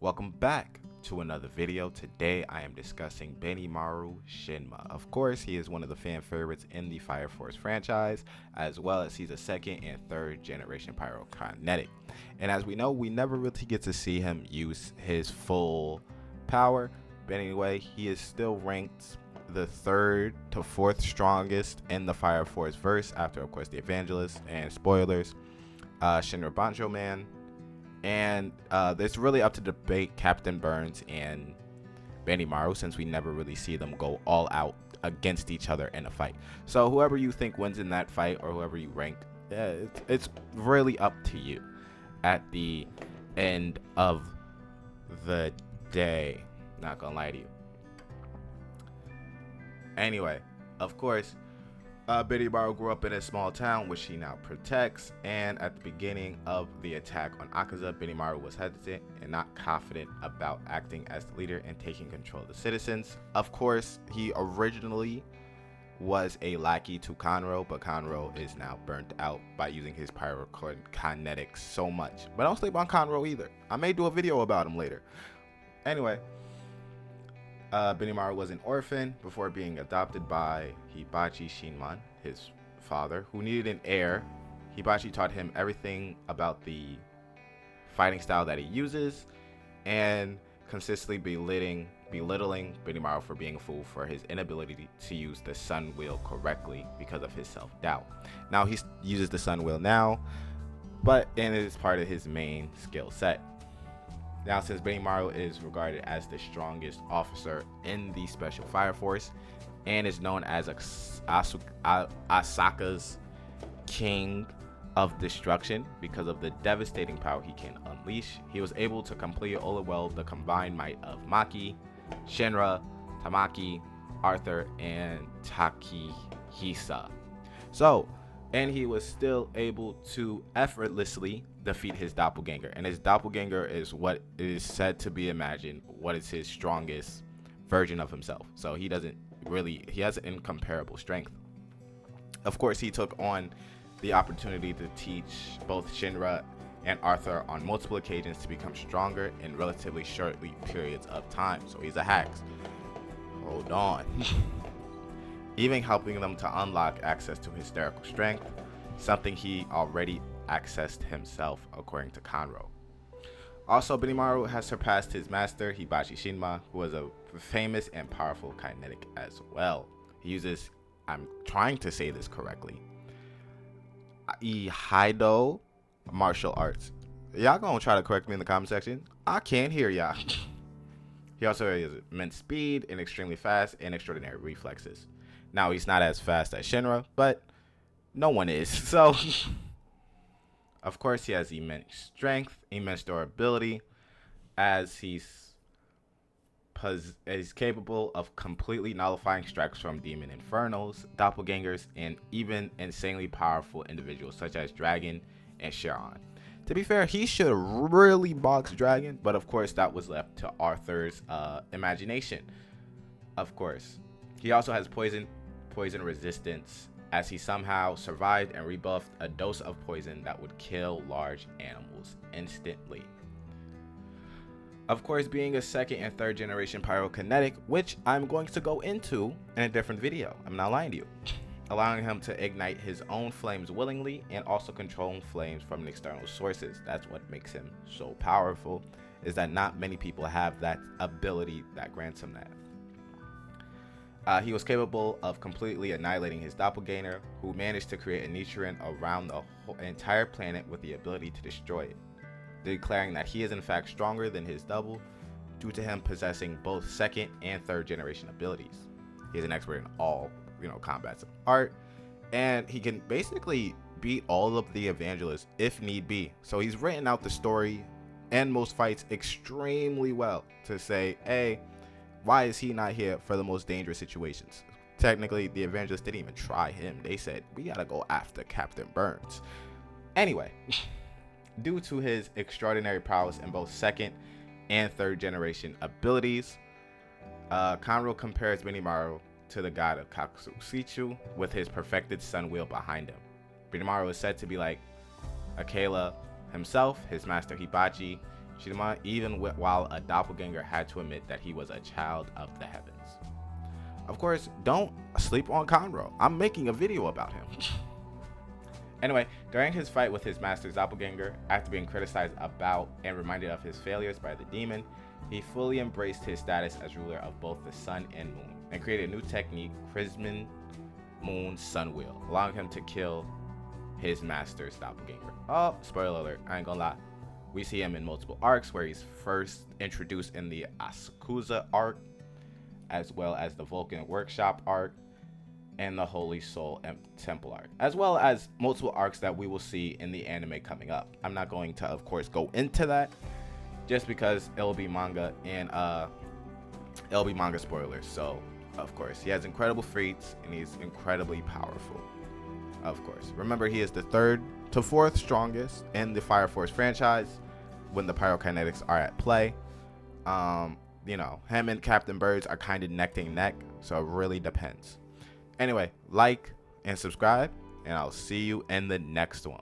Welcome back to another video. Today I am discussing Benimaru Shinma. Of course, he is one of the fan favorites in the Fire Force franchise, as well as he's a second and third generation pyrokinetic. And as we know, we never really get to see him use his full power. But anyway, he is still ranked the third to fourth strongest in the Fire Force verse, after of course the Evangelist and spoilers, Shinra Banjo Man. And it's really up to debate Captain Burns and Benimaru, since we never really see them go all out against each other in a fight. So whoever you think wins in that fight, or whoever you rank, it's really up to you at the end of the day. Not gonna lie to you. Anyway, of course, Benimaru grew up in a small town, which he now protects, and at the beginning of the attack on Akaza, Benimaru was hesitant and not confident about acting as the leader and taking control of the citizens. Of course, he originally was a lackey to Conro, but Conro is now burnt out by using his pyrokinetics so much. But don't sleep on Conro either. I may do a video about him later. Anyway, Benimaru was an orphan before being adopted by Hibachi Shinman, his father, who needed an heir. Hibachi taught him everything about the fighting style that he uses, and consistently belittling Benimaru for being a fool for his inability to use the Sun Wheel correctly because of his self-doubt. Now he uses the Sun Wheel now, and it is part of his main skill set. Now, since Benimaru is regarded as the strongest officer in the Special Fire Force and is known as Asaka's King of Destruction because of the devastating power he can unleash, he was able to completely overwhelm the combined might of Maki, Shinra, Tamaki, Arthur, and Takehisa. And he was still able to effortlessly defeat his doppelganger. And his doppelganger is what is said to be imagined what is his strongest version of himself. So he has an incomparable strength. Of course, he took on the opportunity to teach both Shinra and Arthur on multiple occasions to become stronger in relatively short periods of time. So he's a hacks. Hold on. Even helping them to unlock access to hysterical strength, something he already accessed himself, according to Conro. Also, Benimaru has surpassed his master, Hibachi Shinma, who was a famous and powerful kinetic as well. He uses, I'm trying to say this correctly, Ihaido martial arts. Y'all gonna try to correct me in the comment section? I can't hear y'all. He also has immense speed and extremely fast and extraordinary reflexes. Now, he's not as fast as Shinra, but no one is. So, of course, he has immense strength, immense durability, as he's capable of completely nullifying strikes from demon infernos, doppelgangers, and even insanely powerful individuals such as Dragon and Sharon. To be fair, he should really box Dragon, but of course, that was left to Arthur's imagination. Of course, he also has poison resistance, as he somehow survived and rebuffed a dose of poison that would kill large animals instantly. Of course, being a second and third generation pyrokinetic, which I'm going to go into in a different video, I'm not lying to you, allowing him to ignite his own flames willingly and also controlling flames from external sources. That's what makes him so powerful, is that not many people have that ability that grants him that. He was capable of completely annihilating his doppelganger, who managed to create a Nichiren around the entire planet with the ability to destroy it, declaring that he is in fact stronger than his double due to him possessing both second and third generation abilities. He is an expert in all, combats of art, and he can basically beat all of the evangelists if need be. So he's written out the story and most fights extremely well to say, hey, why is he not here for the most dangerous situations? Technically, the Evangelists didn't even try him. They said, we gotta go after Captain Burns. Anyway, due to his extraordinary prowess in both second and third generation abilities, Conro compares Benimaru to the god of Katsukichu with his perfected sun wheel behind him. Benimaru is said to be like Akela himself, his master Hibachi. even while a doppelganger had to admit that he was a child of the heavens. Of course, don't sleep on Conroe. I'm making a video about him. Anyway, during his fight with his master's doppelganger, after being criticized about and reminded of his failures by the demon, he fully embraced his status as ruler of both the sun and moon, and created a new technique, Chrisman Moon Sun Wheel, allowing him to kill his master's doppelganger. Oh, spoiler alert, I ain't gonna lie. We see him in multiple arcs, where he's first introduced in the Asakusa arc, as well as the Vulcan Workshop arc, and the Holy Soul Temple arc, as well as multiple arcs that we will see in the anime coming up. I'm not going to, of course, go into that, just because it'll be manga, and it'll be manga spoilers. So, of course, he has incredible feats, and he's incredibly powerful. Of course, remember, he is the 3rd to 4th strongest in the Fire Force franchise when the pyrokynetics are at play. You know, him and Captain Birds are kind of neck and neck, so it really depends. Anyway, like and subscribe, and I'll see you in the next one.